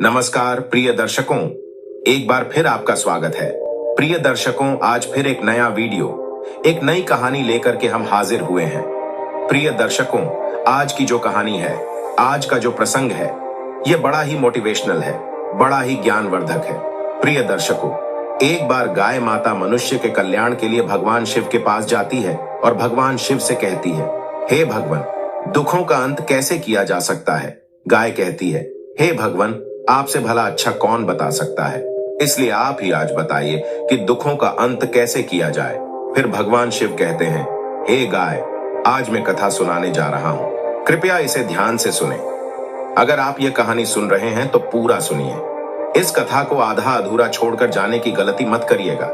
नमस्कार प्रिय दर्शकों, एक बार फिर आपका स्वागत है। प्रिय दर्शकों, आज फिर एक नया वीडियो, एक नई कहानी लेकर के हम हाजिर हुए हैं। प्रिय दर्शकों, आज की जो कहानी है, आज का जो प्रसंग है, ये बड़ा ही मोटिवेशनल है, बड़ा ही ज्ञानवर्धक है। प्रिय दर्शकों, एक बार गाय माता मनुष्य के कल्याण के लिए भगवान शिव के पास जाती है और भगवान शिव से कहती है, हे भगवान, दुखों का अंत कैसे किया जा सकता है। गाय कहती है, हे भगवान, आपसे भला अच्छा कौन बता सकता है, इसलिए आप ही आज बताइए कि दुखों का अंत कैसे किया जाए। फिर भगवान शिव कहते हैं, हे गाय, आज मैं कथा सुनाने जा रहा हूं, कृपया इसे ध्यान से सुने। अगर आप ये कहानी सुन रहे हैं तो पूरा सुनिए। इस कथा को आधा अधूरा छोड़कर जाने की गलती मत करिएगा,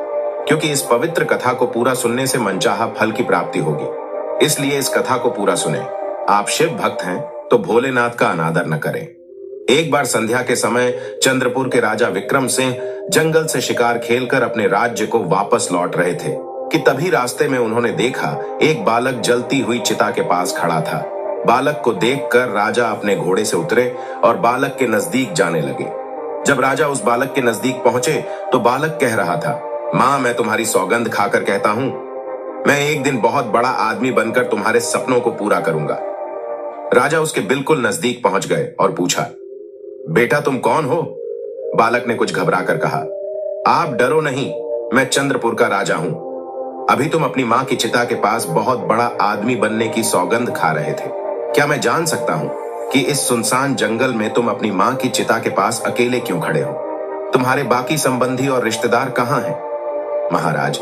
क्योंकि इस पवित्र कथा को पूरा सुनने से मनचाहा फल की प्राप्ति होगी। इसलिए इस कथा को पूरा सुने। आप शिव भक्त हैं तो भोलेनाथ का अनादर न करें। एक बार संध्या के समय चंद्रपुर के राजा विक्रम सिंह जंगल से शिकार खेलकर अपने राज्य को वापस लौट रहे थे कि तभी रास्ते में उन्होंने देखा एक बालक जलती हुई चिता के पास खड़ा था। बालक को देखकर राजा अपने घोड़े से उतरे और बालक के नजदीक जाने लगे। जब राजा उस बालक के नजदीक पहुंचे तो बालक कह रहा था, मां, मैं तुम्हारी सौगंध खाकर कहता हूं, मैं एक दिन बहुत बड़ा आदमी बनकर तुम्हारे सपनों को पूरा करूंगा। राजा उसके बिल्कुल नजदीक पहुंच गए और पूछा, बेटा तुम कौन हो? बालक ने कुछ घबरा कर कहा, आप डरो नहीं, मैं चंद्रपुर का राजा हूं। अभी तुम अपनी मां की चिता के पास बहुत बड़ा आदमी बनने की सौगंध खा रहे थे। क्या मैं जान सकता हूं कि इस सुनसान जंगल में तुम अपनी मां की चिता के पास अकेले क्यों खड़े हो? तुम्हारे बाकी संबंधी और रिश्तेदार कहां हैं? महाराज,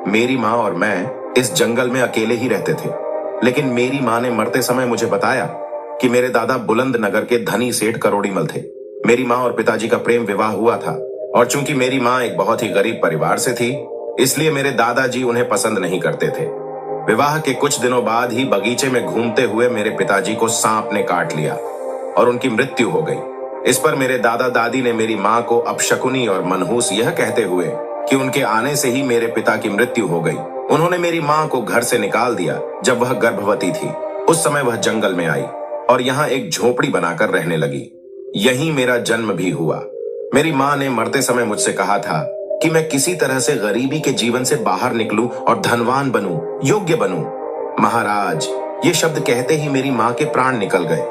मेरी मां और मैं इस जंगल में अकेले ही रहते थे, लेकिन मेरी मां ने मरते समय मुझे बताया कि मेरे दादा बुलंद नगर के धनी सेठ करोड़ीमल थे। मेरी माँ और पिताजी का प्रेम विवाह हुआ था, और चूंकि मेरी माँ एक बहुत ही गरीब परिवार से थी, इसलिए मेरे दादाजी उन्हें पसंद नहीं करते थे। विवाह के कुछ दिनों बाद ही बगीचे में घूमते हुए मेरे पिताजी को सांप ने काट लिया और उनकी मृत्यु हो गई। इस पर मेरे दादा दादी ने मेरी माँ को अपशकुनी और मनहूस यह कहते हुए कि उनके आने से ही मेरे पिता की मृत्यु हो गई, उन्होंने मेरी माँ को घर से निकाल दिया। जब वह गर्भवती थी, उस समय वह जंगल में आई और यहाँ एक झोपड़ी बनाकर रहने लगी। यहीं मेरा जन्म भी हुआ। मेरी माँ ने मरते समय मुझसे कहा था कि मैं किसी तरह से गरीबी के जीवन से बाहर निकलूं और धनवान बनूं, योग्य बनूं। महाराज, ये शब्द कहते ही मेरी माँ के प्राण निकल गए।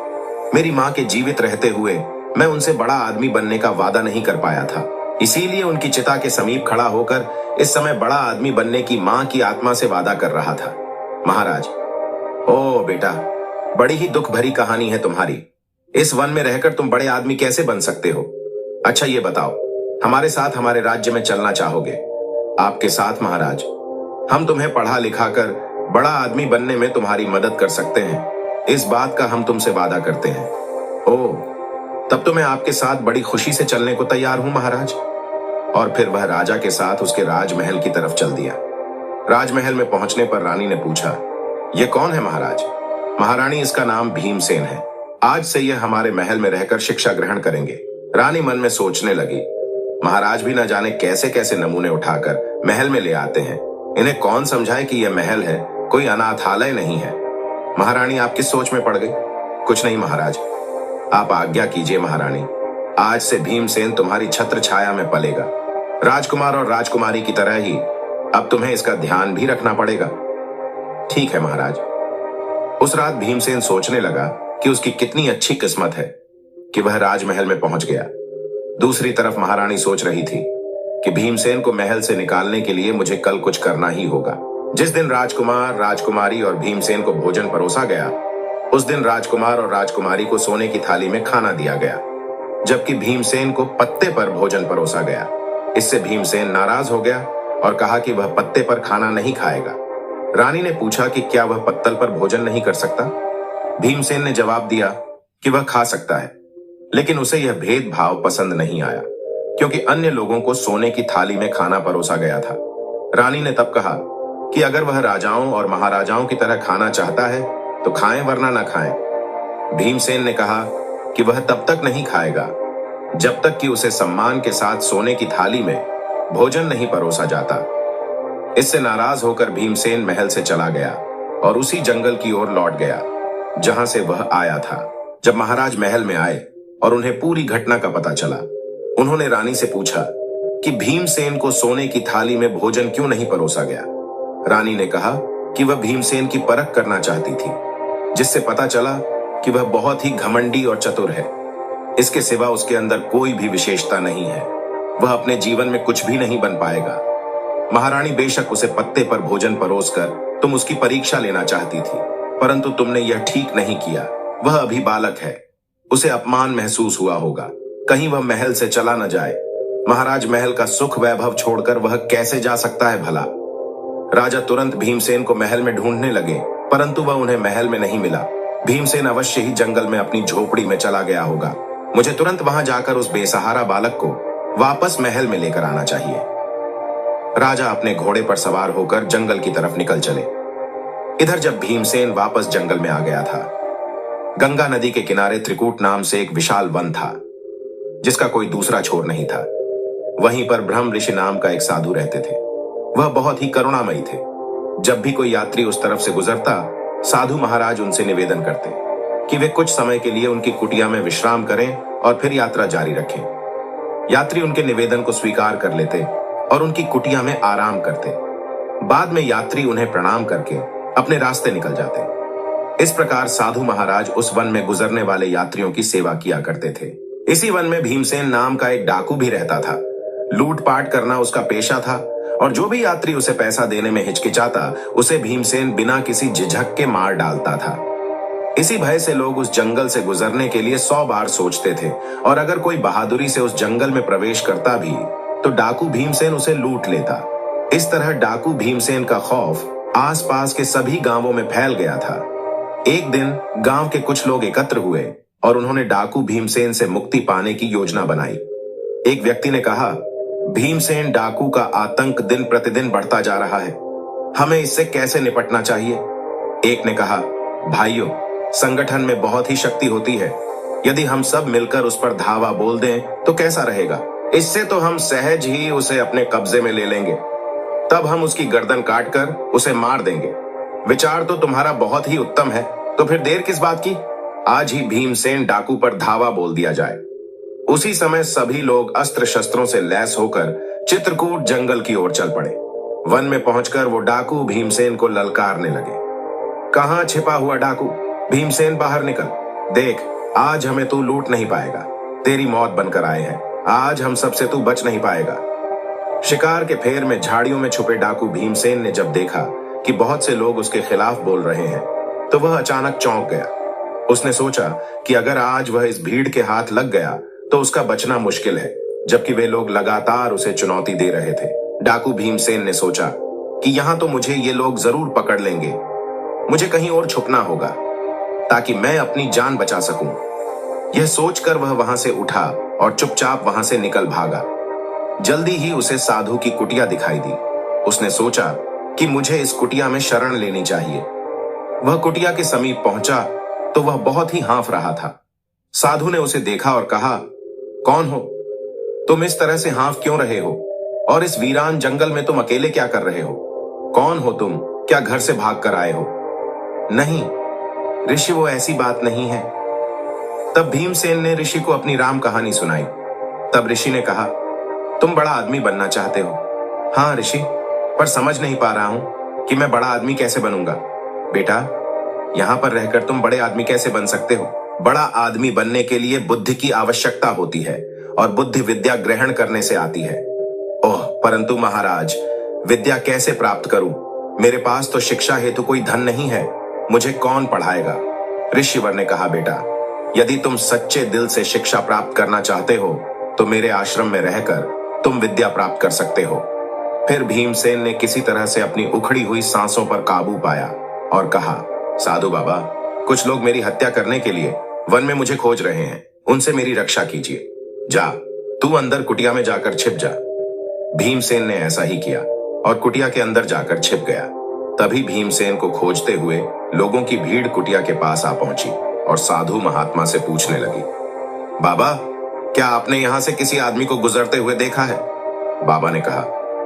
मेरी माँ के जीवित रहते हुए मैं उनसे बड़ा आदमी बनने का वादा नहीं कर पाया था, इसीलिए उनकी चिता के समीप खड़ा होकर इस समय बड़ा आदमी बनने की माँ की आत्मा से वादा कर रहा था। महाराज, ओ बेटा, बड़ी ही दुख भरी कहानी है तुम्हारी। इस वन में रहकर तुम बड़े आदमी कैसे बन सकते हो? अच्छा ये बताओ, हमारे साथ हमारे राज्य में चलना चाहोगे? आपके साथ महाराज, हम तुम्हें पढ़ा लिखा कर बड़ा आदमी बनने में तुम्हारी मदद कर सकते हैं, इस बात का हम तुमसे वादा करते हैं। ओह, तब तो मैं आपके साथ बड़ी खुशी से चलने को तैयार हूं महाराज। और फिर वह राजा के साथ उसके राजमहल की तरफ चल दिया। राजमहल में पहुंचने पर रानी ने पूछा, यह कौन है महाराज? महारानी, इसका नाम भीमसेन है। आज से यह हमारे महल में रहकर शिक्षा ग्रहण करेंगे। रानी मन में सोचने लगी, महाराज भी न जाने कैसे कैसे नमूने उठाकर महल में ले आते हैं, इन्हें कौन समझाए कि यह महल है, कोई अनाथालय नहीं है। महारानी आप किस सोच में पड़ गई? कुछ नहीं महाराज, आप आज्ञा कीजिए महारानी। आज से भीमसेन तुम्हारी छत्र छाया में पलेगा। राजकुमार और राजकुमारी की तरह ही अब तुम्हें इसका ध्यान भी रखना पड़ेगा। ठीक है महाराज। उस रात भीमसेन सोचने लगा कि उसकी कितनी अच्छी किस्मत है कि वह राजमहल में पहुंच गया। दूसरी तरफ महारानी सोच रही थी कि भीमसेन को महल से निकालने के लिए मुझे कल कुछ करना ही होगा। जिस दिन राजकुमार, राजकुमारी और भीमसेन को भोजन परोसा गया, उस दिन राजकुमार और राजकुमारी को सोने की थाली में खाना दिया गया, जबकि भीमसेन को पत्ते पर भोजन परोसा गया। इससे भीमसेन नाराज हो गया और कहा कि वह पत्ते पर खाना नहीं खाएगा। रानी ने पूछा कि क्या वह पत्तल पर भोजन नहीं कर सकता? भीमसेन ने जवाब दिया कि वह खा सकता है, लेकिन उसे यह भेदभाव पसंद नहीं आया, क्योंकि अन्य लोगों को सोने की थाली में खाना परोसा गया था। रानी ने तब कहा कि अगर वह राजाओं और महाराजाओं की तरह खाना चाहता है तो खाएं, वरना ना खाएं। भीमसेन ने कहा कि वह तब तक नहीं खाएगा जब तक कि उसे सम्मान के साथ सोने की थाली में भोजन नहीं परोसा जाता। इससे नाराज होकर भीमसेन महल से चला गया और उसी जंगल की ओर लौट गया जहां से वह आया था। जब महाराज महल में आए और उन्हें पूरी घटना का पता चला। उन्होंने रानी से पूछा कि भीमसेन को सोने की थाली में भोजन क्यों नहीं परोसा गया। रानी ने कहा कि वह भीमसेन की परख करना चाहती थी, जिससे पता चला कि वह बहुत ही घमंडी और चतुर है। इसके सिवा उसके अंदर कोई भी विशेषता नहीं है। वह अपने जीवन में कुछ भी नहीं बन पाएगा। महारानी, बेशक उसे पत्ते पर भोजन परोसकर तुम उसकी परीक्षा लेना चाहती थी, परंतु तुमने यह ठीक नहीं किया। वह अभी बालक है, उसे अपमान महसूस हुआ होगा। कहीं वह महल से चला न जाए। महाराज, महल का सुख वैभव छोड़कर वह कैसे जा सकता है भला? राजा तुरंत भीमसेन को महल में ढूंढने लगे, परंतु वह उन्हें महल में नहीं मिला। भीमसेन अवश्य ही जंगल में अपनी झोपड़ी में चला गया होगा। मुझे तुरंत वहां जाकर उस बेसहारा बालक को वापस महल में लेकर आना चाहिए। राजा अपने घोड़े पर सवार होकर जंगल की तरफ निकल चले। इधर जब भीमसेन वापस जंगल में आ गया था, गंगा नदी के किनारे त्रिकूट नाम से एक विशाल वन था, जिसका कोई दूसरा छोर नहीं था। वहीं पर ब्रह्म ऋषि नाम का एक साधु रहते थे। वह बहुत ही करुणामयी थे। जब भी कोई यात्री उस तरफ से गुजरता, साधु महाराज उनसे निवेदन करते कि वे कुछ समय के लिए उनकी कुटिया में विश्राम करें और फिर यात्रा जारी रखें। यात्री उनके निवेदन को स्वीकार कर लेते और उनकी कुटिया में आराम करते। बाद में यात्री उन्हें प्रणाम करके अपने रास्ते निकल जाते। इस प्रकार साधु महाराज उस वन में गुजरने वाले यात्रियों की सेवा किया करते थे। इसी वन में भीमसेन नाम का एक डाकू भी रहता था। लूटपाट करना उसका पेशा था और जो भी यात्री उसे पैसा देने में हिचकिचाता, उसे भीमसेन बिना किसी झिझक के मार डालता था। इसी भय से लोग उस जंगल से गुजरने के लिए 100 बार सोचते थे, और अगर कोई बहादुरी से उस जंगल में प्रवेश करता भी तो डाकू भीमसेन उसे लूट लेता। इस तरह डाकू भीमसेन का खौफ आसपास के सभी गांवों में फैल गया था। एक दिन गांव के कुछ लोग एकत्र हुए और उन्होंने डाकू भीमसेन से मुक्ति पाने की योजना बनाई। एक व्यक्ति ने कहा, भीमसेन डाकू का आतंक दिन प्रतिदिन बढ़ता जा रहा है, हमें इससे कैसे निपटना चाहिए? एक ने कहा, भाइयों, संगठन में बहुत ही शक्ति होती है। यदि हम सब मिलकर उस पर धावा बोल दें तो कैसा रहेगा? इससे तो हम सहज ही उसे अपने कब्जे में ले लेंगे। तब हम उसकी गर्दन काटकर उसे मार देंगे। विचार तो तुम्हारा बहुत ही उत्तम है, तो फिर देर किस बात की? आज ही भीमसेन डाकू पर धावा बोल दिया जाए। उसी समय सभी लोग अस्त्र शस्त्रों से लैस होकर चित्रकूट जंगल की ओर चल पड़े। वन में पहुंचकर वो डाकू भीमसेन को ललकारने लगे। कहां छिपा हुआ डाकू? भीमसेन, बाहर निकल। देख, आज हमें तू लूट नहीं पाएगा। तेरी मौत बनकर आए हैं। आज हम सबसे तू बच नहीं पाएगा। शिकार के फेर में झाड़ियों में छुपे डाकू भीमसेन ने जब देखा कि बहुत से लोग उसके खिलाफ बोल रहे हैं, तो वह अचानक चौंक गया। उसने सोचा कि अगर आज वह इस भीड़ के हाथ लग गया तो उसका बचना मुश्किल है, जबकि वे लोग लगातार उसे चुनौती दे रहे थे। डाकू भीमसेन ने सोचा कि यहां तो मुझे ये लोग जरूर पकड़ लेंगे। मुझे कहीं और छुपना होगा ताकि मैं अपनी जान बचा सकूं। यह सोचकर वह वहां से उठा और चुपचाप वहां से निकल भागा। जल्दी ही उसे साधु की कुटिया दिखाई दी। उसने सोचा कि मुझे इस कुटिया में शरण लेनी चाहिए। वह कुटिया के समीप पहुंचा तो वह बहुत ही हाँफ रहा था। साधु ने उसे देखा और कहा, कौन हो तुम? इस तरह से हाँफ क्यों रहे हो? और इस वीरान जंगल में तुम अकेले क्या कर रहे हो? कौन हो तुम? क्या घर से भाग कर आए हो? नहीं ऋषि, वो ऐसी बात नहीं है। तब भीमसेन ने ऋषि को अपनी राम कहानी सुनाई। तब ऋषि ने कहा, तुम बड़ा आदमी बनना चाहते हो? हाँ ऋषि, पर समझ नहीं पा रहा हूं कि मैं बड़ा आदमी कैसे बनूंगा। बेटा, यहां पर रहकर तुम बड़े आदमी कैसे बन सकते हो? बड़ा आदमी बनने के लिए बुद्धि की आवश्यकता होती है, और बुद्धि विद्या ग्रहण करने से आती है। ओह, परंतु महाराज, विद्या कैसे प्राप्त करूं? मेरे पास तो शिक्षा हेतु कोई धन नहीं है। मुझे कौन पढ़ाएगा? ऋषिवर ने कहा, बेटा, यदि तुम सच्चे दिल से शिक्षा प्राप्त करना चाहते हो तो मेरे आश्रम में रहकर तुम विद्या प्राप्त कर सकते हो। फिर भीमसेन ने किसी तरह से अपनी उखड़ी हुई सांसों पर काबू पाया और कहा, साधु बाबा, कुछ लोग मेरी हत्या करने के लिए वन में मुझे खोज रहे हैं। उनसे मेरी रक्षा कीजिए। जा, तू अंदर कुटिया में जाकर छिप जा। भीमसेन ने ऐसा ही किया और कुटिया के अंदर जाकर छिप गया। तभी भीमसेन को खोजते हुए लोगों की भीड़ कुटिया के पास आ पहुंची और साधु महात्मा से पूछने लगी, बाबा, क्या आपने यहां से किसी आदमी को गुजरते हुए देखा है? बाबा ने कहा,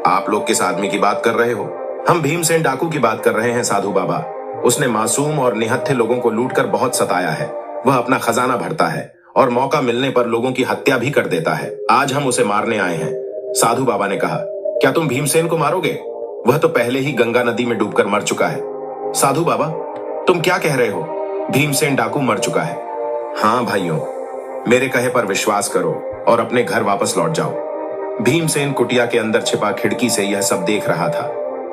आप लोग किस आदमी की बात कर रहे हो? हम भीमसेन डाकू की बात कर रहे हैं साधु बाबा। उसने मासूम और निहत्थे लोगों को लूटकर बहुत सताया है। वह अपना खजाना भरता है और मौका मिलने पर लोगों की हत्या भी कर देता है। आज हम उसे मारने आए हैं। साधु बाबा ने कहा, क्या तुम भीमसेन को मारोगे? वह तो पहले ही गंगा नदी में डूबकर मर चुका है। साधु बाबा, तुम क्या कह रहे हो? भीमसेन डाकू मर चुका है। हाँ भाइयों, मेरे कहे पर विश्वास करो और अपने घर वापस लौट जाओ। भीमसेन कुटिया के अंदर छिपा खिड़की से यह सब देख रहा था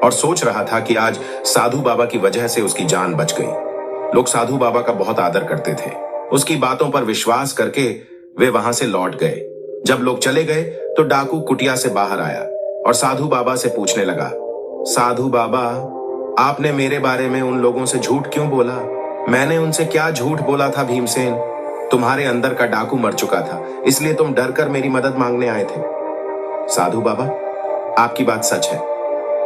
और सोच रहा था कि आज साधु बाबा की वजह से उसकी जान बच गई। लोग साधु बाबा का बहुत आदर करते थे। उसकी बातों पर विश्वास करके वे वहां से लौट गए। जब लोग चले गए तो डाकू कुटिया से बाहर आया और साधु बाबा से पूछने लगा, साधु बाबा, आपने मेरे बारे में उन लोगों से झूठ क्यों बोला? मैंने उनसे क्या झूठ बोला था भीमसेन? तुम्हारे अंदर का डाकू मर चुका था, इसलिए तुम डर कर मेरी मदद मांगने आए थे। साधु बाबा, आपकी बात सच है।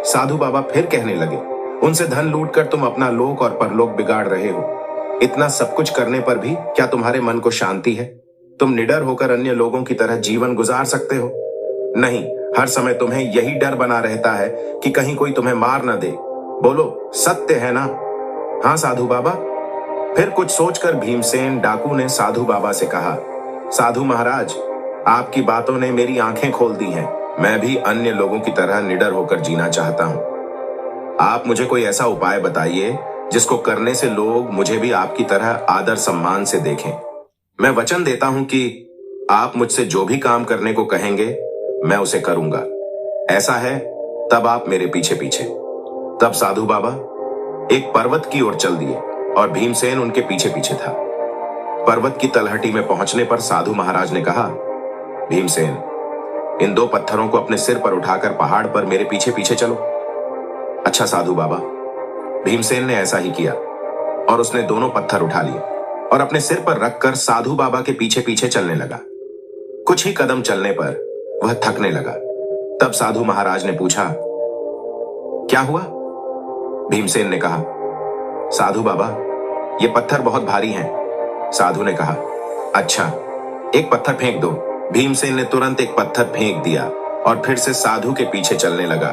साधु बाबा फिर कहने लगे, उनसे धन लूटकर तुम अपना लोक और परलोक बिगाड़ रहे हो। इतना सब कुछ करने पर भी क्या तुम्हारे मन को शांति है? तुम निडर होकर अन्य लोगों की तरह जीवन गुजार सकते हो? नहीं, हर समय तुम्हें यही डर बना रहता है कि कहीं कोई तुम्हें मार न दे। बोलो, सत्य है ना? हाँ साधु बाबा। फिर कुछ सोचकर भीमसेन डाकू ने साधु बाबा से कहा, साधु महाराज, आपकी बातों ने मेरी आंखें खोल दी हैं। मैं भी अन्य लोगों की तरह निडर होकर जीना चाहता हूं। आप मुझे कोई ऐसा उपाय बताइए जिसको करने से लोग मुझे भी आपकी तरह आदर सम्मान से देखें। मैं वचन देता हूं कि आप मुझसे जो भी काम करने को कहेंगे मैं उसे करूंगा। ऐसा है तब आप मेरे पीछे पीछे। तब साधु बाबा एक पर्वत की ओर चल दिए और भीमसेन उनके पीछे पीछे था। पर्वत की तलहटी में पहुंचने पर साधु महाराज ने कहा, भीमसेन, इन 2 पत्थरों को अपने सिर पर उठाकर पहाड़ पर मेरे पीछे पीछे चलो। अच्छा साधु बाबा। भीमसेन ने ऐसा ही किया और उसने दोनों पत्थर उठा लिए और अपने सिर पर रखकर साधु बाबा के पीछे पीछे चलने लगा। कुछ ही कदम चलने पर वह थकने लगा। तब साधु महाराज ने पूछा, क्या हुआ? भीमसेन ने कहा, साधु बाबा, ये पत्थर बहुत भारी हैं। साधु ने कहा, अच्छा, एक पत्थर फेंक दो। भीमसेन ने तुरंत एक पत्थर फेंक दिया और फिर से साधु के पीछे चलने लगा।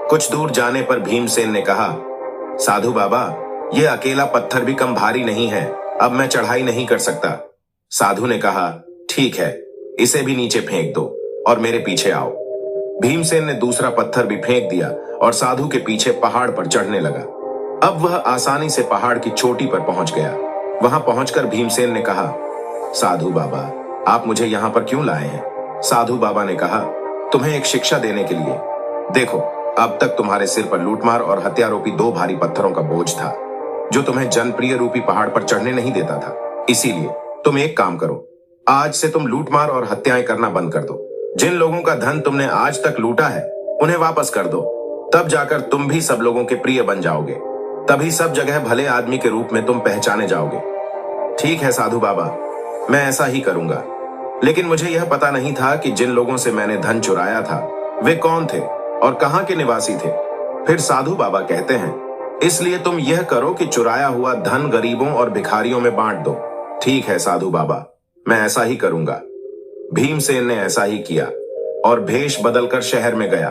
कुछ दूर जाने पर भीमसेन ने कहा, साधु बाबा, यह अकेला पत्थर भी कम भारी नहीं है, अब मैं चढ़ाई नहीं कर सकता। साधु ने कहा, ठीक है, इसे भी नीचे फेंक दो और मेरे पीछे आओ। भीमसेन ने दूसरा पत्थर भी फेंक दिया और साधु के पीछे पहाड़ पर चढ़ने लगा। अब वह आसानी से पहाड़ की चोटी पर पहुंच गया। वहां पहुंचकर भीमसेन ने कहा, साधु बाबा, आप मुझे यहां पर क्यों लाए हैं? साधु बाबा ने कहा, तुम्हें एक शिक्षा देने के लिए। देखो, अब तक तुम्हारे सिर पर लूटमार और हत्यारोपी 2 भारी पत्थरों का बोझ था जो तुम्हें जनप्रिय रूपी पहाड़ पर चढ़ने नहीं देता था। इसीलिए तुम एक काम करो, आज से तुम लूटमार और हत्याएं करना बंद कर दो। जिन लोगों का धन तुमने आज तक लूटा है उन्हें वापस कर दो। तब जाकर तुम भी सब लोगों के प्रिय बन जाओगे। तभी सब जगह भले आदमी के रूप में तुम पहचाने जाओगे। ठीक है साधु बाबा, मैं ऐसा ही करूंगा। लेकिन मुझे यह पता नहीं था कि जिन लोगों से मैंने धन चुराया था वे कौन थे और कहां के निवासी थे। फिर साधु बाबा कहते हैं, इसलिए तुम यह करो कि चुराया हुआ धन गरीबों और भिखारियों में बांट दो। ठीक है साधु बाबा, मैं ऐसा ही करूंगा। भीमसेन ने ऐसा ही किया और भेष बदलकर शहर में गया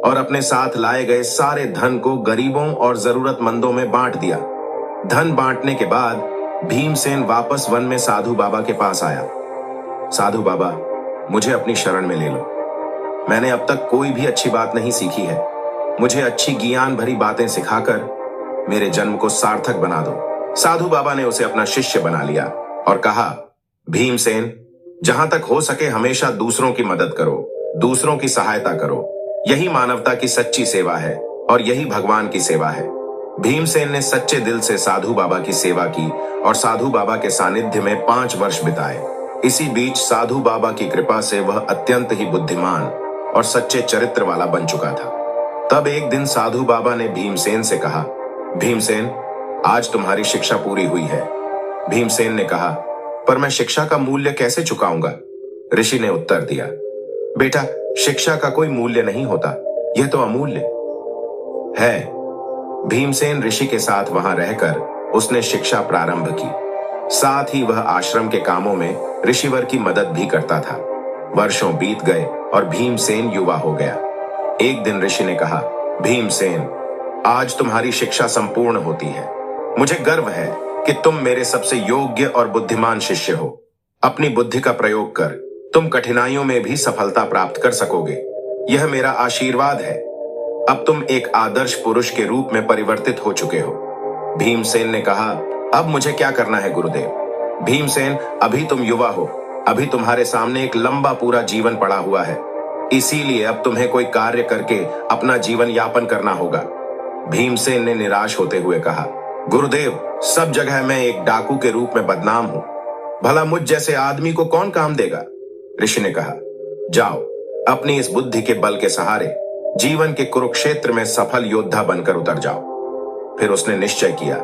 और अपने साथ लाए गए सारे धन को गरीबों और जरूरतमंदों में बांट दिया। धन बांटने के बाद भीमसेन वापस वन में साधु बाबा के पास आया। साधु बाबा, मुझे अपनी शरण में ले लो। मैंने अब तक कोई भी अच्छी बात नहीं सीखी है। मुझे अच्छी ज्ञान भरी बातें सिखाकर मेरे जन्म को सार्थक बना दो। साधु बाबा ने उसे अपना शिष्य बना लिया और कहा, भीमसेन, जहां तक हो सके हमेशा दूसरों की मदद करो, दूसरों की सहायता करो। यही मानवता की सच्ची सेवा है और यही भगवान की सेवा है। भीमसेन ने सच्चे दिल से साधु बाबा की सेवा की और साधु बाबा के सानिध्य में 5 वर्ष बिताए। इसी बीच साधु बाबा की कृपा से वह अत्यंत ही बुद्धिमान और सच्चे चरित्र वाला बन चुका था। तब एक दिन साधु बाबा ने भीमसेन से कहा, भीमसेन, आज तुम्हारी शिक्षा पूरी हुई है। भीमसेन ने कहा, पर मैं शिक्षा का मूल्य कैसे चुकाऊंगा? ऋषि ने उत्तर दिया, बेटा, शिक्षा का कोई मूल्य नहीं होता, यह तो अमूल्य है। भीमसेन ऋषि के साथ वहां रहकर उसने शिक्षा प्रारंभ की। साथ ही वह आश्रम के कामों में ऋषिवर की मदद भी करता था। वर्षों बीत गए और भीमसेन युवा हो गया। एक दिन ऋषि ने कहा, भीमसेन, आज तुम्हारी शिक्षा संपूर्ण होती है। मुझे गर्व है कि तुम मेरे सबसे योग्य और बुद्धिमान शिष्य हो। अपनी बुद्धि का प्रयोग कर तुम कठिनाइयों में भी सफलता प्राप्त कर सकोगे। यह मेरा आशीर्वाद है। अब तुम एक आदर्श पुरुष के रूप में परिवर्तित हो चुके हो। भीमसेन ने कहा, अब मुझे क्या करना है गुरुदेव? भीमसेन, अभी तुम युवा हो, अभी तुम्हारे सामने एक लंबा पूरा जीवन पड़ा हुआ है, इसीलिए अब तुम्हें कोई कार्य करके अपना जीवन यापन करना होगा। भीमसेन ने निराश होते हुए कहा, गुरुदेव, सब जगह मैं एक डाकू के रूप में बदनाम हूं, भला मुझ जैसे आदमी को कौन काम देगा? ऋषि ने कहा, जाओ, अपनी इस बुद्धि के बल के सहारे जीवन के कुरुक्षेत्र में सफल योद्धा बनकर उतर जाओ। फिर उसने निश्चय किया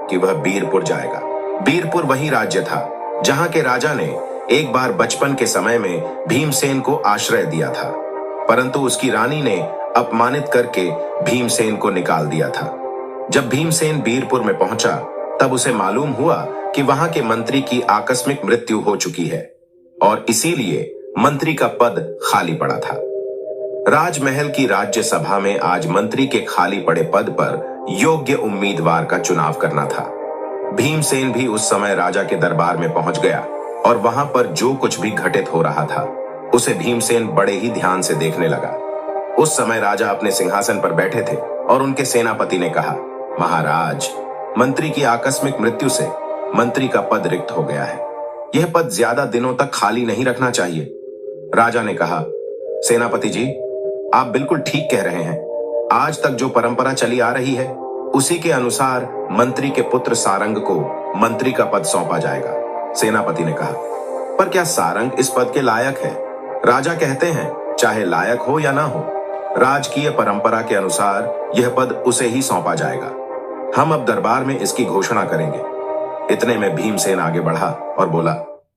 कि वह बीरपुर जाएगा। बीरपुर वही राज्य था जहां के राजा ने एक बार बचपन के समय में भीमसेन को आश्रय दिया था, परंतु उसकी रानी ने अपमानित करके भीमसेन को निकाल दिया था। जब भीमसेन बीरपुर में पहुंचा तब उसे मालूम हुआ कि वहां के मंत्री की आकस्मिक मृत्यु हो चुकी है और इसीलिए मंत्री का पद खाली पड़ा था। राजमहल की राज्यसभा में आज मंत्री के खाली पड़े पद पर योग्य उम्मीदवार का चुनाव करना था। भीमसेन भी उस समय राजा के दरबार में पहुंच गया और वहां पर जो कुछ भी घटित हो रहा था उसे भीमसेन बड़े ही ध्यान से देखने लगा। उस समय राजा अपने सिंहासन पर बैठे थे और उनके सेनापति ने कहा, महाराज, मंत्री की आकस्मिक मृत्यु से मंत्री का पद रिक्त हो गया है। यह पद ज्यादा दिनों तक खाली नहीं रखना चाहिए। राजा ने कहा, सेनापति जी, आप बिल्कुल ठीक कह रहे हैं। आज तक जो परंपरा चली आ रही है उसी के अनुसार मंत्री के पुत्र सारंग को मंत्री का पद सौंपा जाएगा। सेनापति ने कहा, पर क्या सारंग इस पद के लायक है? राजा कहते हैं चाहे लायक हो या ना हो, राजकीय परंपरा के अनुसार यह पद उसे ही सौंपा जाएगा। हम अब दरबार में इसकी घोषणा करेंगे। इतने में भीमसेन आगे बढ़ा और बोला,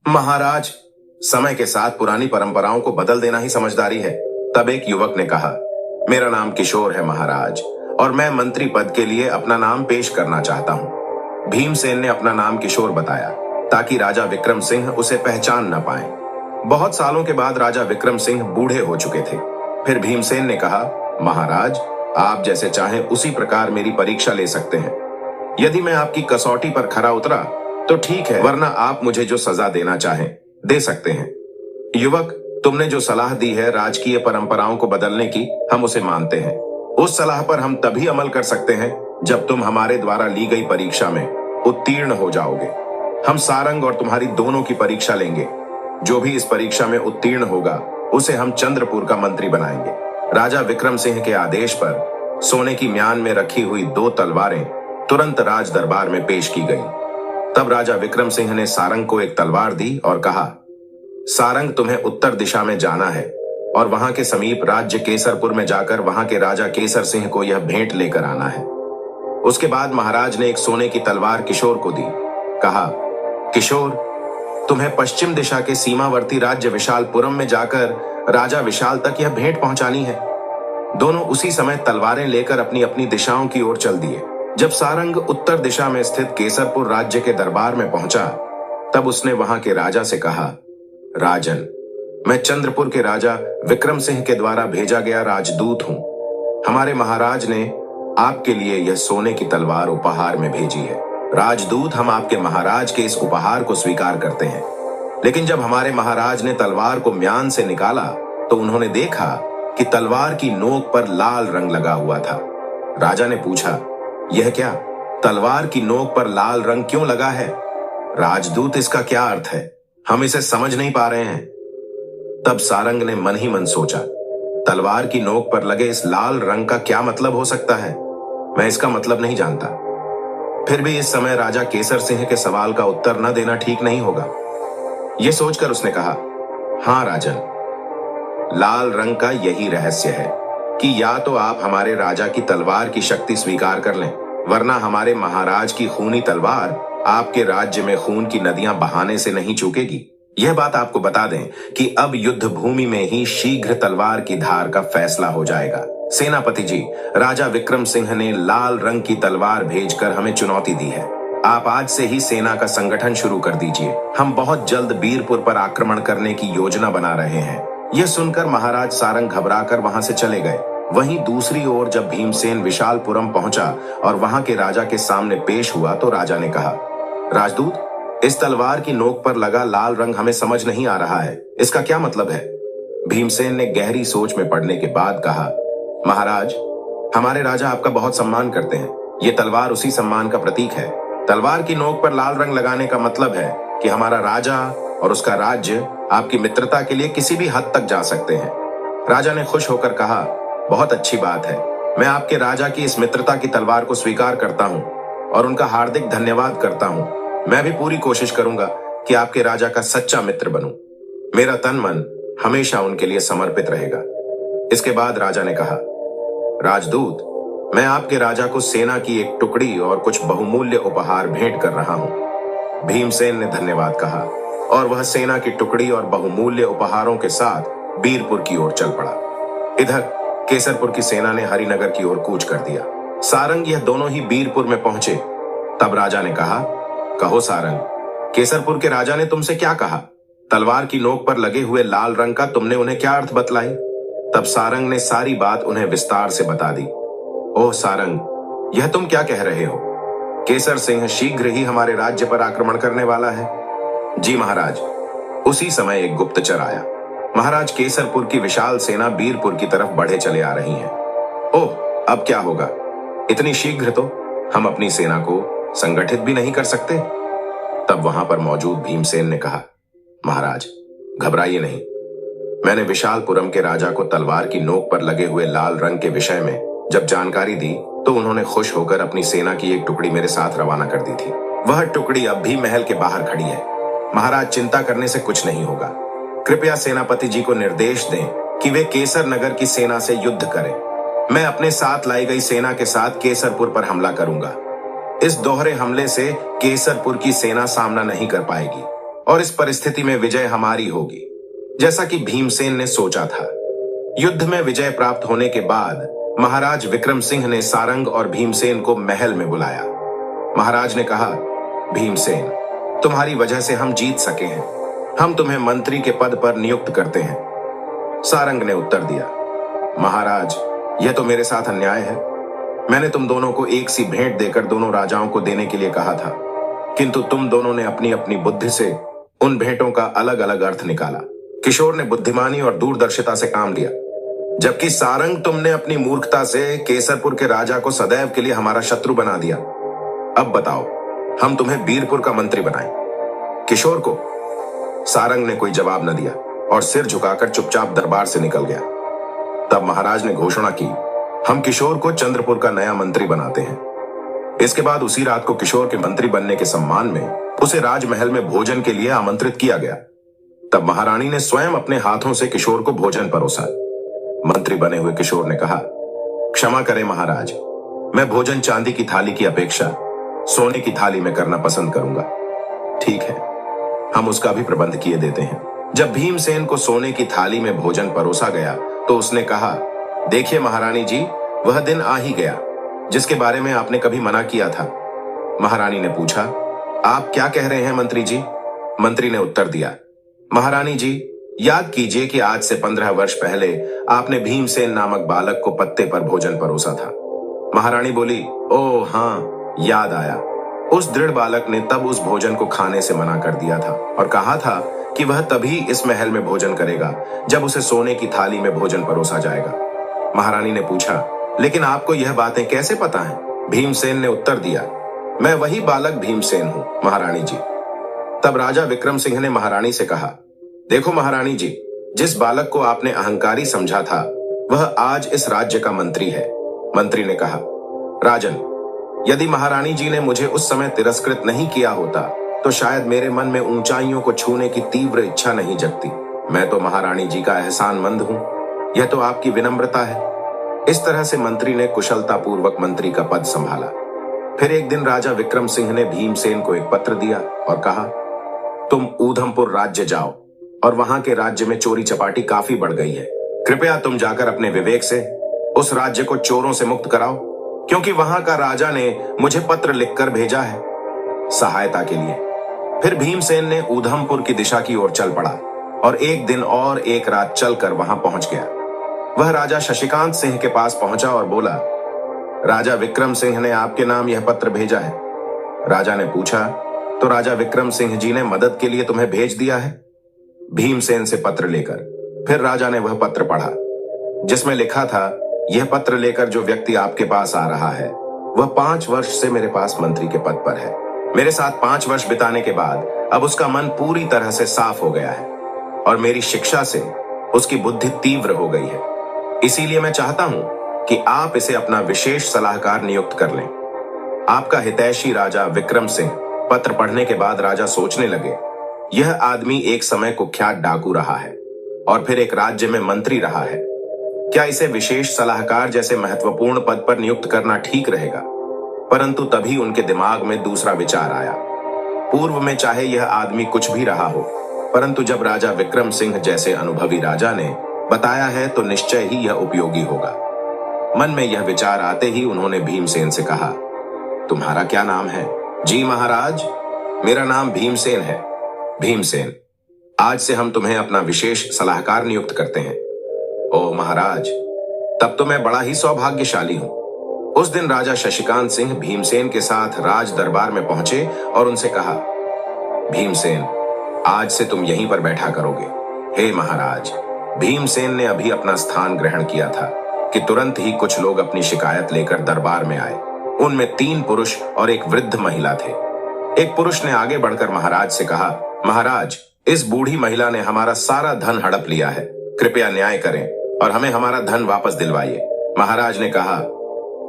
महाराज, समय के साथ पुरानी परंपराओं को बदल देना ही समझदारी है। तब एक युवक ने कहा, मेरा नाम किशोर है महाराज, और मैं मंत्री पद के लिए अपना नाम पेश करना चाहता हूं। भीमसेन ने अपना नाम किशोर बताया ताकि राजा विक्रम सिंह उसे पहचान न पाए। बहुत सालों के बाद राजा विक्रम सिंह बूढ़े हो चुके थे। फिर भीमसेन ने कहा, महाराज, आप जैसे चाहें उसी प्रकार मेरी परीक्षा ले सकते हैं। यदि मैं आपकी कसौटी पर खरा उतरा तो ठीक है, वरना आप मुझे जो सजा देना चाहें दे सकते हैं। युवक, तुमने जो सलाह दी है राजकीय परंपराओं को बदलने की, हम उसे मानते हैं। उस सलाह पर हम तभी अमल कर सकते हैं जब तुम हमारे द्वारा ली गई परीक्षा में उत्तीर्ण हो जाओगे। हम सारंग और तुम्हारी दोनों की परीक्षा लेंगे। जो भी इस परीक्षा में उत्तीर्ण होगा उसे हम चंद्रपुर का मंत्री बनाएंगे। राजा विक्रम सिंह के आदेश पर सोने की म्यान में रखी हुई 2 तलवारें तुरंत राज दरबार में पेश की गई। तब राजा विक्रम सिंह ने सारंग को एक तलवार दी और कहा, सारंग, तुम्हें उत्तर दिशा में जाना है और वहां के समीप राज्य केसरपुर में जाकर वहां के राजा केसर सिंह को यह भेंट लेकर आना है। उसके बाद महाराज ने एक सोने की तलवार किशोर को दी। कहा, किशोर, तुम्हें पश्चिम दिशा के सीमावर्ती राज्य विशालपुरम में जाकर राजा विशाल तक यह भेंट पहुंचानी है। दोनों उसी समय तलवारें लेकर अपनी अपनी दिशाओं की ओर चल दिए। जब सारंग उत्तर दिशा में स्थित केसरपुर राज्य के दरबार में पहुंचा तब उसने वहां के राजा से कहा, राजन, मैं चंद्रपुर के राजा विक्रम सिंह के द्वारा भेजा गया राजदूत हूं। हमारे महाराज ने आपके लिए यह सोने की तलवार उपहार में भेजी है। राजदूत, हम आपके महाराज के इस उपहार को स्वीकार करते हैं। लेकिन जब हमारे महाराज ने तलवार को म्यान से निकाला तो उन्होंने देखा कि तलवार की नोक पर लाल रंग लगा हुआ था। राजा ने पूछा, यह क्या? तलवार की नोक पर लाल रंग क्यों लगा है? राजदूत, इसका क्या अर्थ है? हम इसे समझ नहीं पा रहे हैं। तब सारंग ने मन ही मन सोचा, तलवार की नोक पर लगे इस लाल रंग का क्या मतलब हो सकता है? मैं इसका मतलब नहीं जानता। फिर भी इस समय राजा केसर सिंह के सवाल का उत्तर न देना ठीक नहीं होगा। यह सोचकर उसने कहा, हां राजन, लाल रंग का यही रहस्य है कि या तो आप हमारे राजा की तलवार की शक्ति स्वीकार कर लें, वरना हमारे महाराज की खूनी तलवार आपके राज्य में खून की नदियां बहाने से नहीं चूकेगी। यह बात आपको बता दें कि अब युद्ध भूमि में ही शीघ्र तलवार की धार का फैसला हो जाएगा। सेनापति जी, राजा विक्रम सिंह ने लाल रंग की तलवार भेजकर हमें चुनौती दी है। आप आज से ही सेना का संगठन शुरू कर दीजिए। हम बहुत जल्द बीरपुर पर आक्रमण करने की योजना बना रहे हैं। यह सुनकर महाराज सारंग घबराकर वहां से चले गए। वहीं दूसरी ओर जब भीमसेन विशालपुरम पहुंचा और वहां के राजा के सामने पेश हुआ तो राजा ने कहा, राजदूत, इस तलवार की नोक पर लगा लाल रंग हमें समझ नहीं आ रहा है, इसका क्या मतलब है? भीमसेन ने गहरी सोच में पड़ने के बाद कहा, महाराज, हमारे राजा आपका बहुत सम्मान करते हैं। ये तलवार उसी सम्मान का प्रतीक है। तलवार की नोक पर लाल रंग लगाने का मतलब है कि हमारा राजा और उसका राज्य आपकी मित्रता के लिए किसी भी हद तक जा सकते हैं। राजा ने खुश होकर कहा, बहुत अच्छी बात है। मैं आपके राजा की इस मित्रता की तलवार को स्वीकार करता हूँ और उनका हार्दिक धन्यवाद करता हूँ। मैं भी पूरी कोशिश करूंगा कि आपके राजा का सच्चा मित्र बनूं। मेरा तन मन हमेशा उनके लिए समर्पित रहेगा। इसके बाद राजा ने कहा, राजदूत, मैं आपके राजा को सेना की एक टुकड़ी और कुछ बहुमूल्य उपहार भेंट कर रहा हूं। भीमसेन ने धन्यवाद कहा और वह सेना की टुकड़ी और बहुमूल्य उपहारों के साथ बीरपुर की ओर चल पड़ा। इधर केसरपुर की सेना ने हरिनगर की ओर कूच कर दिया। सारंग यह दोनों ही बीरपुर में पहुंचे। तब राजा ने कहा, कहो सारंग, केसरपुर के राजा ने तुमसे क्या कहा? तलवार की नोक पर लगे हुए लाल रंग का तुमने उन्हें क्या अर्थ बतलाई? तब सारंग ने सारी बात उन्हें विस्तार से बता दी। ओह सारंग, यह तुम क्या कह रहे हो? केसर सिंह शीघ्र ही हमारे राज्य पर आक्रमण करने वाला है। जी महाराज। उसी समय एक गुप्तचर आया। महाराज, केसरपुर की विशाल सेना बीरपुर की तरफ बढ़े चले आ रही है। ओह, अब क्या होगा? इतनी शीघ्र तो हम अपनी सेना को संगठित भी नहीं कर सकते। तब वहां पर मौजूद भीमसेन ने कहा, महाराज, घबराइए नहीं। मैंने विशालपुरम के राजा को तलवार की नोक पर लगे हुए लाल रंग के विषय में जब जानकारी दी तो उन्होंने खुश होकर अपनी सेना की एक टुकड़ी मेरे साथ रवाना कर दी थी। वह टुकड़ी अब भी महल के बाहर खड़ी है। महाराज, चिंता करने से कुछ नहीं होगा। कृपया सेनापति जी को निर्देश दें कि वे केसर नगर की सेना से युद्ध करें। मैं अपने साथ लाई गई सेना के साथ केसरपुर पर हमला करूंगा। इस दोहरे हमले से केसरपुर की सेना सामना नहीं कर पाएगी और इस परिस्थिति में विजय हमारी होगी, जैसा कि भीमसेन ने सोचा था। युद्ध में विजय प्राप्त होने के बाद महाराज विक्रम सिंह ने सारंग और भीमसेन को महल में बुलाया। महाराज ने कहा, भीमसेन, तुम्हारी वजह से हम जीत सके हैं। हम तुम्हें मंत्री के पद पर नियुक्त करते हैं। सारंग ने उत्तर दिया, महाराज, यह तो मेरे साथ अन्याय है। मैंने तुम दोनों को एक सी भेंट देकर दोनों राजाओं को देने के लिए कहा था, किंतु तुम दोनों ने अपनी अपनी बुद्धि से उन भेंटों का अलग अलग अर्थ निकाला। किशोर ने बुद्धिमानी और दूरदर्शिता से काम लिया, जबकि सारंग, तुमने अपनी मूर्खता से केसरपुर के राजा को सदैव के लिए हमारा शत्रु बना दिया। अब बताओ, हम तुम्हें बीरपुर का मंत्री बनाएं? किशोर को? सारंग ने कोई जवाब न दिया और सिर झुकाकर चुपचाप दरबार से निकल गया। तब महाराज ने घोषणा की, हम किशोर को चंद्रपुर का नया मंत्री बनाते हैं। इसके बाद उसी रात को किशोर के मंत्री बनने के सम्मान में उसे राजमहल में भोजन के लिए आमंत्रित किया गया। तब महारानी ने स्वयं अपने हाथों से किशोर को भोजन परोसा। मंत्री बने हुए किशोर ने कहा, क्षमा करें महाराज, मैं भोजन चांदी की थाली की अपेक्षा सोने की थाली में करना पसंद करूंगा। ठीक है, हम उसका भी प्रबंध किए देते हैं। जब भीमसेन को सोने की थाली में भोजन परोसा गया तो उसने कहा, देखिए महारानी जी, वह दिन आ ही गया जिसके बारे में आपने कभी मना किया था। महारानी ने पूछा, आप क्या कह रहे हैं मंत्री जी? मंत्री ने उत्तर दिया, महारानी जी, याद कीजिए कि आज से 15 वर्ष पहले आपने भीमसेन नामक बालक को पत्ते पर भोजन परोसा था। महारानी बोली, ओह हाँ, याद आया। उस दृढ़ बालक ने तब उस भोजन को खाने से मना कर दिया था और कहा था कि वह तभी इस महल में भोजन करेगा जब उसे सोने की थाली में भोजन परोसा जाएगा। महारानी ने पूछा, लेकिन आपको यह बातें कैसे पता हैं? भीमसेन ने उत्तर दिया, मैं वही बालक भीमसेन हूं महारानी जी। तब राजा विक्रम सिंह ने महारानी से कहा, देखो महारानी जी, जिस बालक को आपने अहंकारी समझा था वह आज इस राज्य का मंत्री है। मंत्री ने कहा, राजन, यदि महारानी जी ने मुझे उस समय तिरस्कृत नहीं किया होता तो शायद मेरे मन में ऊंचाइयों को छूने की तीव्र इच्छा नहीं जगती। मैं तो महारानी जी का एहसानमंद हूं, यह तो आपकी विनम्रता है। इस तरह से मंत्री ने कुशलता पूर्वक मंत्री का पद संभाला। फिर एक दिन राजा विक्रम सिंह ने भीमसेन को एक पत्र दिया और कहा, तुम ऊधमपुर राज्य जाओ और वहां के राज्य में चोरी चपाटी काफी बढ़ गई है। कृपया तुम जाकर अपने विवेक से उस राज्य को चोरों से मुक्त कराओ, क्योंकि वहां का राजा ने मुझे पत्र लिखकर भेजा है सहायता के लिए। फिर भीमसेन ने ऊधमपुर की दिशा की ओर चल पड़ा और एक दिन और एक रात चलकर वहां पहुंच गया। वह राजा शशिकांत सिंह के पास पहुंचा और बोला, राजा विक्रम सिंह ने आपके नाम यह पत्र भेजा है। राजा ने पूछा, तो राजा विक्रम सिंह जी ने मदद के लिए तुम्हें भेज दिया है? भीमसेन से पत्र लेकर। फिर राजा ने वह पत्र पढ़ा जिसमें लिखा था, यह पत्र लेकर जो व्यक्ति आपके पास आ रहा है वह 5 वर्ष से मेरे पास मंत्री के पद पर है। मेरे साथ 5 वर्ष बिताने के बाद अब उसका मन पूरी तरह से साफ हो गया है और मेरी शिक्षा से उसकी बुद्धि तीव्र हो गई है। इसीलिए मैं चाहता हूं कि आप इसे अपना विशेष सलाहकार नियुक्त कर लें। आपका हितैषी राजा विक्रम सिंह। पत्र पढ़ने के बाद राजा सोचने लगे, यह आदमी एक समय कुख्यात डाकू रहा है और फिर एक राज्य में मंत्री रहा है। क्या इसे विशेष सलाहकार जैसे महत्वपूर्ण पद पर नियुक्त करना ठीक रहेगा? परंतु तभी उनके दिमाग में दूसरा विचार आया। पूर्व में चाहे यह आदमी कुछ भी रहा हो, परंतु जब राजा विक्रम सिंह जैसे अनुभवी राजा ने बताया है तो निश्चय ही यह उपयोगी होगा। मन में यह विचार आते ही उन्होंने भीमसेन से कहा, तुम्हारा क्या नाम है? जी महाराज, मेरा नाम भीमसेन है। भीमसेन, आज से हम तुम्हें अपना विशेष सलाहकार नियुक्त करते हैं। ओह महाराज, तब तो मैं बड़ा ही सौभाग्यशाली हूं। उस दिन राजा शशिकांत सिंह भीमसेन के साथ राज दरबार में पहुंचे और उनसे कहा, भीमसेन, आज से तुम यहीं पर बैठा करोगे। हे महाराज, भीमसेन ने अभी अपना स्थान ग्रहण किया था कि तुरंत ही कुछ लोग अपनी शिकायत लेकर दरबार में आए। उनमें 3 पुरुष और एक वृद्ध महिला थे। एक पुरुष ने आगे बढ़कर महाराज से कहा, महाराज, इस बूढ़ी महिला ने हमारा सारा धन हड़प लिया है। कृपया न्याय करें और हमें हमारा धन वापस दिलवाइए। महाराज ने कहा,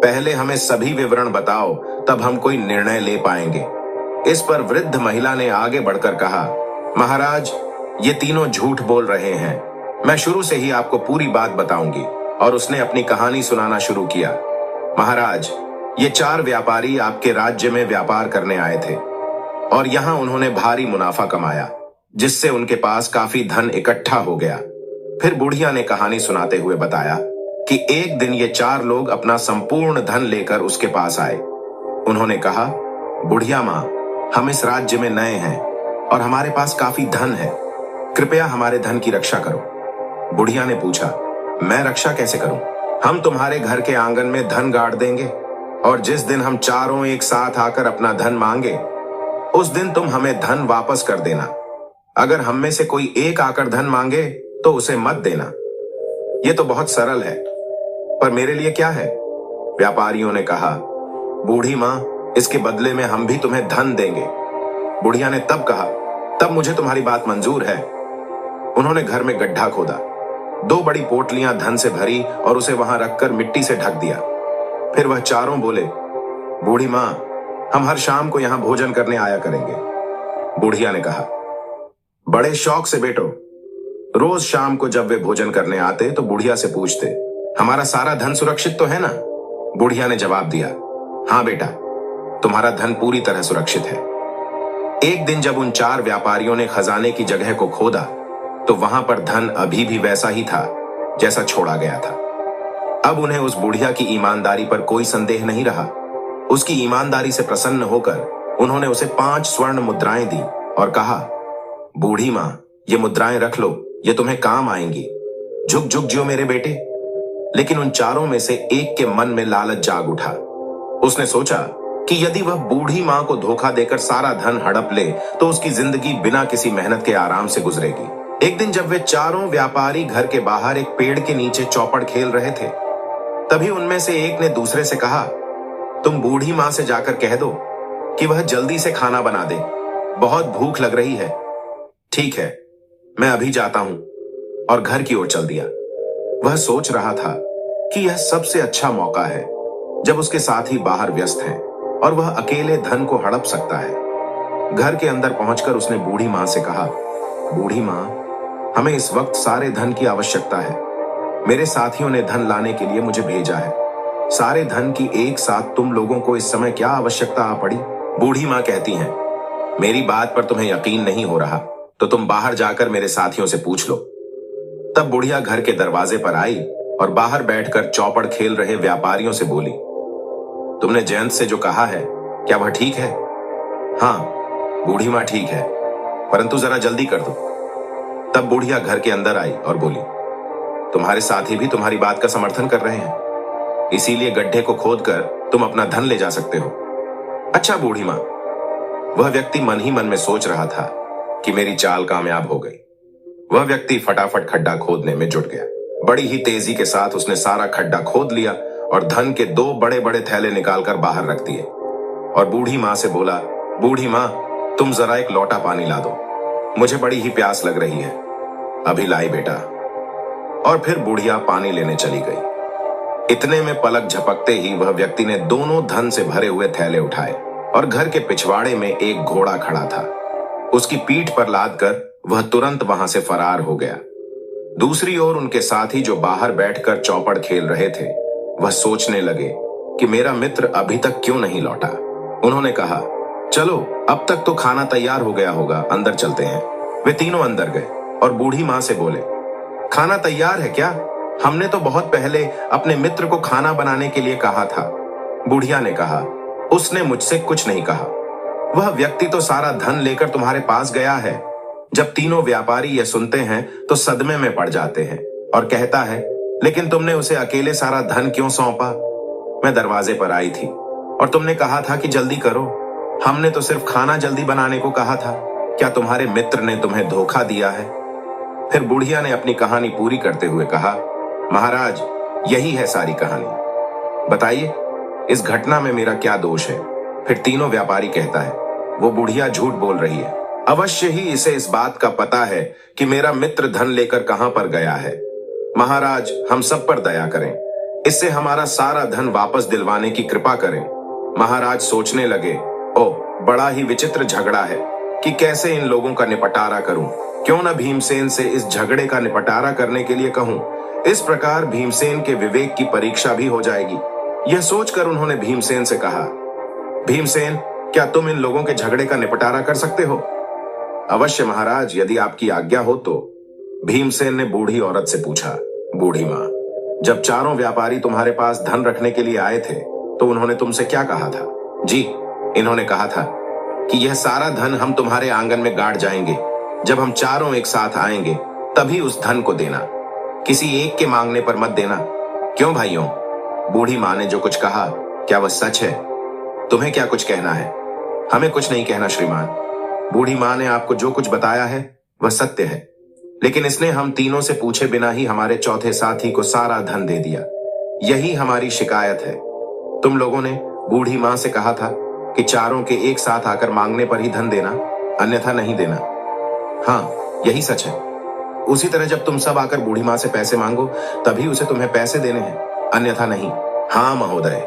पहले हमें सभी विवरण बताओ, तब हम कोई निर्णय ले पाएंगे। इस पर वृद्ध महिला ने आगे बढ़कर कहा, महाराज, ये तीनों झूठ बोल रहे हैं। मैं शुरू से ही आपको पूरी बात बताऊंगी। और उसने अपनी कहानी सुनाना शुरू किया। महाराज, ये 4 व्यापारी आपके राज्य में व्यापार करने आए थे और यहां उन्होंने भारी मुनाफा कमाया, जिससे उनके पास काफी धन इकट्ठा हो गया। फिर बुढ़िया ने कहानी सुनाते हुए बताया कि एक दिन ये 4 लोग अपना संपूर्ण धन लेकर उसके पास आए। उन्होंने कहा, बुढ़िया माँ, हम इस राज्य में नए हैं और हमारे पास काफी धन है। कृपया हमारे धन की रक्षा करो। बुढ़िया ने पूछा, मैं रक्षा कैसे करूं? हम तुम्हारे घर के आंगन में धन गाड़ देंगे और जिस दिन हम चारों एक साथ आकर अपना धन मांगे, उस दिन तुम हमें धन वापस कर देना। अगर हम में से कोई एक आकर धन मांगे तो उसे मत देना। यह तो बहुत सरल है, पर मेरे लिए क्या है? व्यापारियों ने कहा, बूढ़ी मां, इसके बदले में हम भी तुम्हें धन देंगे। बुढ़िया ने तब कहा, तब मुझे तुम्हारी बात मंजूर है। उन्होंने घर में गड्ढा खोदा, 2 बड़ी पोटलियां धन से भरी और उसे वहां रखकर मिट्टी से ढक दिया। फिर वह चारों बोले, बूढ़ी मां, हम हर शाम को यहां भोजन करने आया करेंगे। बुढ़िया ने कहा, बड़े शौक से बेटो। रोज शाम को जब वे भोजन करने आते तो बुढ़िया से पूछते, हमारा सारा धन सुरक्षित तो है ना? बुढ़िया ने जवाब दिया, हाँ बेटा, तुम्हारा धन पूरी तरह सुरक्षित है। एक दिन जब उन 4 व्यापारियों ने खजाने की जगह को खोदा तो वहां पर धन अभी भी वैसा ही था जैसा छोड़ा गया था। अब उन्हें उस बुढ़िया की ईमानदारी पर कोई संदेह नहीं रहा। उसकी ईमानदारी से प्रसन्न होकर उन्होंने उसे 5 स्वर्ण मुद्राएं दी और कहा, बूढ़ी मां, ये मुद्राएं रख लो, ये तुम्हें काम आएंगी। झुक झुक जियो मेरे बेटे। लेकिन उन चारों में से एक के मन में लालच जाग उठा। उसने सोचा कि यदि वह बूढ़ी मां को धोखा देकर सारा धन हड़प ले तो उसकी जिंदगी बिना किसी मेहनत के आराम से गुजरेगी। एक दिन जब वे चारों व्यापारी घर के बाहर एक पेड़ के नीचे चौपड़ खेल रहे थे, तभी उनमें से एक ने दूसरे से कहा, तुम बूढ़ी मां से जाकर कह दो कि वह जल्दी से खाना बना दे, बहुत भूख लग रही है। ठीक है, मैं अभी जाता हूं। और घर की ओर चल दिया। वह सोच रहा था कि यह सबसे अच्छा मौका है जब उसके साथी बाहर व्यस्त हैं और वह अकेले धन को हड़प सकता है। घर के अंदर पहुंचकर उसने बूढ़ी मां से कहा, बूढ़ी मां, हमें इस वक्त सारे धन की आवश्यकता है। मेरे साथियों ने धन लाने के लिए मुझे भेजा है। सारे धन की एक साथ तुम लोगों को इस समय क्या आवश्यकता आ पड़ी? बूढ़ी मां कहती हैं, मेरी बात पर तुम्हें यकीन नहीं हो रहा तो तुम बाहर जाकर मेरे साथियों से पूछ लो। तब बुढ़िया घर के दरवाजे पर आई और बाहर बैठकर चौपड़ खेल रहे व्यापारियों से बोली, तुमने जयंत से जो कहा है, क्या वह ठीक है? हाँ बूढ़ी मां, ठीक है, परंतु जरा जल्दी कर दो। तब बुढ़िया घर के अंदर आई और बोली, तुम्हारे साथी भी तुम्हारी बात का समर्थन कर रहे हैं, इसीलिए गड्ढे को खोदकर तुम अपना धन ले जा सकते हो। अच्छा बूढ़ी मां, वह व्यक्ति मन ही मन में सोच रहा था कि मेरी चाल कामयाब हो गई। वह व्यक्ति फटाफट खड्डा खोदने में जुट गया। बड़ी ही तेजी के साथ उसने सारा खड्डा खोद लिया और धन के 2 बड़े बड़े थैले निकालकर बाहर रख दिए और बूढ़ी मां से बोला, बूढ़ी मां, तुम जरा एक लोटा पानी ला दो, मुझे बड़ी ही प्यास लग रही है। अभी लाई बेटा। और फिर बुढ़िया पानी लेने चली गई। इतने में पलक झपकते ही वह व्यक्ति ने दोनों धन से भरे हुए थैले उठाए और घर के पिछवाड़े में एक घोड़ा खड़ा था, उसकी पीठ पर लादकर वह तुरंत वहां से फरार हो गया। दूसरी ओर उनके साथी जो बाहर बैठकर चौपड़ खेल रहे थे, वह सोचने लगे कि मेरा मित्र अभी तक क्यों नहीं लौटा। उन्होंने कहा, चलो अब तक तो खाना तैयार हो गया होगा, अंदर चलते हैं। वे तीनों अंदर गए और बूढ़ी मां से बोले, खाना तैयार है क्या? हमने तो बहुत पहले अपने मित्र को खाना बनाने के लिए कहा था। बुढ़िया ने कहा, उसने मुझसे कुछ नहीं कहा। वह व्यक्ति तो सारा धन लेकर तुम्हारे पास गया है। जब तीनों व्यापारी यह सुनते हैं तो सदमे में पड़ जाते हैं और कहता है, लेकिन तुमने उसे अकेले सारा धन क्यों सौंपा? मैं दरवाजे पर आई थी और तुमने कहा था कि जल्दी करो। हमने तो सिर्फ खाना जल्दी बनाने को कहा था। क्या तुम्हारे मित्र ने तुम्हें धोखा दिया है? फिर बुढ़िया ने अपनी कहानी पूरी करते हुए कहा, महाराज, यही है सारी कहानी। बताइए इस घटना में मेरा क्या दोष है? फिर तीनों व्यापारी कहता है, वो बुढ़िया झूठ बोल रही है। अवश्य ही इसे इस बात का पता है कि मेरा मित्र धन लेकर कहां पर गया है। महाराज, हम सब पर दया करें, इससे हमारा सारा धन वापस दिलवाने की कृपा करें। महाराज सोचने लगे, ओ बड़ा ही विचित्र झगड़ा है कि कैसे इन लोगों का निपटारा करूं। क्यों न भीमसेन से इस झगड़े का निपटारा करने के लिए कहूं। इस प्रकार भीमसेन के विवेक की परीक्षा भी हो जाएगी। यह सोचकर उन्होंने भीमसेन से कहा, भीमसेन, क्या तुम इन लोगों के झगड़े का निपटारा कर सकते हो? अवश्य महाराज, यदि आपकी आज्ञा हो तो। भीमसेन ने बूढ़ी औरत से पूछा, बूढ़ी मां, जब चारों व्यापारी तुम्हारे पास धन रखने के लिए आए थे तो उन्होंने तुमसे क्या कहा था? जी, इन्होंने कहा था कि यह सारा धन हम तुम्हारे आंगन में गाड़ जाएंगे। जब हम चारों एक साथ आएंगे तभी उस धन को देना, किसी एक के मांगने पर मत देना। क्यों भाइयों? बूढ़ी मां ने जो कुछ कहा, क्या वह सच है? तुम्हें क्या कुछ कहना है? हमें कुछ नहीं कहना श्रीमान। बूढ़ी मां ने आपको जो कुछ बताया है वह सत्य है, लेकिन इसने हम तीनों से पूछे बिना ही हमारे चौथे साथी को सारा धन दे दिया। यही हमारी शिकायत है। तुम लोगों ने बूढ़ी मां से कहा था कि चारों के एक साथ आकर मांगने पर ही धन देना, अन्यथा नहीं देना। हाँ, यही सच है। उसी तरह जब तुम सब आकर बूढ़ी मां से पैसे मांगो तभी उसे तुम्हें पैसे देने हैं, अन्यथा नहीं। हाँ महोदय,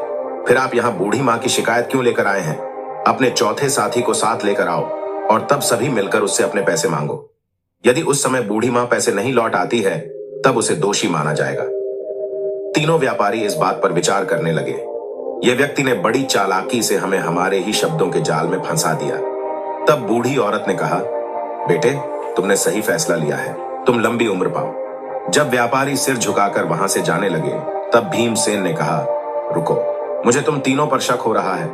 फिर आप यहाँ बूढ़ी मां की शिकायत क्यों लेकर आए हैं? अपने चौथे साथी को साथ लेकर आओ और तब सभी मिलकर उससे अपने पैसे मांगो। यदि उस समय बूढ़ी मां पैसे नहीं लौट आती है तब उसे दोषी माना जाएगा। तीनों व्यापारी इस बात पर विचार करने लगे। यह व्यक्ति ने बड़ी चालाकी से हमें हमारे ही शब्दों के जाल में फंसा दिया। तब बूढ़ी औरत ने कहा, बेटे, तुमने सही फैसला लिया है, तुम लंबी उम्र पाओ। जब व्यापारी सिर झुकाकर वहां से जाने लगे तब भीमसेन ने कहा, रुको, मुझे तुम तीनों पर शक हो रहा है।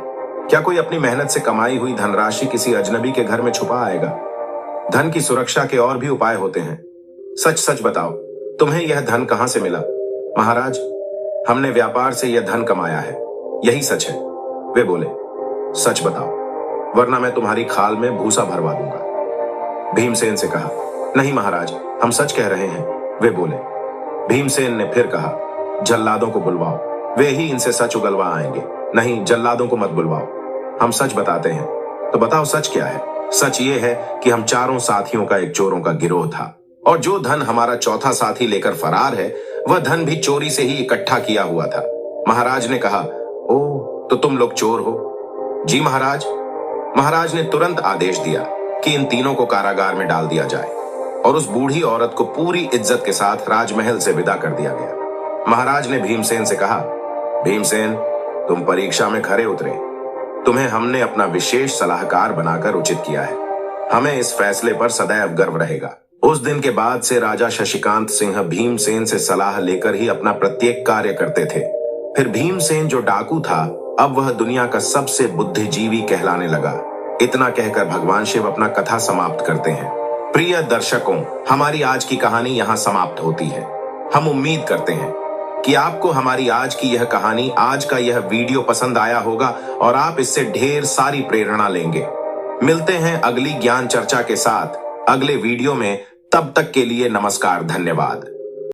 क्या कोई अपनी मेहनत से कमाई हुई धनराशि किसी अजनबी के घर में छुपा आएगा? धन की सुरक्षा के और भी उपाय होते हैं। सच सच बताओ, तुम्हें यह धन कहां से मिला? महाराज, हमने व्यापार से यह धन कमाया है, यही सच है। वे बोले, सच बताओ, वरना मैं तुम्हारी खाल में भूसा भरवा दूंगा। भीमसेन से कहा, नहीं महाराज, हम सच कह रहे हैं। वे बोले। भीमसेन ने फिर कहा, जल्लादों को बुलवाओ, वे ही इनसे सच उगलवा आएंगे। नहीं, जल्लादों को मत बुलवाओ, हम सच बताते हैं। तो बताओ सच क्या है? सच ये है कि हम चारों साथियों का एक चोरों का गिरोह था और जो धन हमारा चौथा साथी लेकर फरार है वह धन भी चोरी से ही इकट्ठा किया हुआ था। महाराज ने कहा, ओ, तो तुम लोग चोर हो? जी महाराज। महाराज ने तुरंत आदेश दिया कि इन तीनों को कारागार में डाल दिया जाए और उस बूढ़ी औरत को पूरी इज्जत के साथ राजमहल से विदा कर दिया गया। महाराज ने भीमसेन से कहा, भीमसेन, तुम परीक्षा में खरे उतरे। तुम्हें हमने अपना विशेष सलाहकार बनाकर उचित किया है। हमें इस फैसले पर सदैव गर्व रहेगा। उस दिन के बाद से राजा शशिकांत सिंह भीमसेन से सलाह लेकर ही अपना प्रत्येक कार्य करते थे। फिर भीमसेन जो डाकू था, अब वह दुनिया का सबसे बुद्धिजीवी कहलाने लगा। इतना कहकर भगवान शिव अपना कथा समाप्त करते हैं। प्रिय दर्शकों, हमारी आज की कहानी यहाँ समाप्त होती है। हम उम्मीद करते हैं कि आपको हमारी आज की यह कहानी, आज का यह वीडियो पसंद आया होगा और आप इससे ढेर सारी प्रेरणा लेंगे। मिलते हैं अगली ज्ञान चर्चा के साथ अगले वीडियो में। तब तक के लिए नमस्कार, धन्यवाद।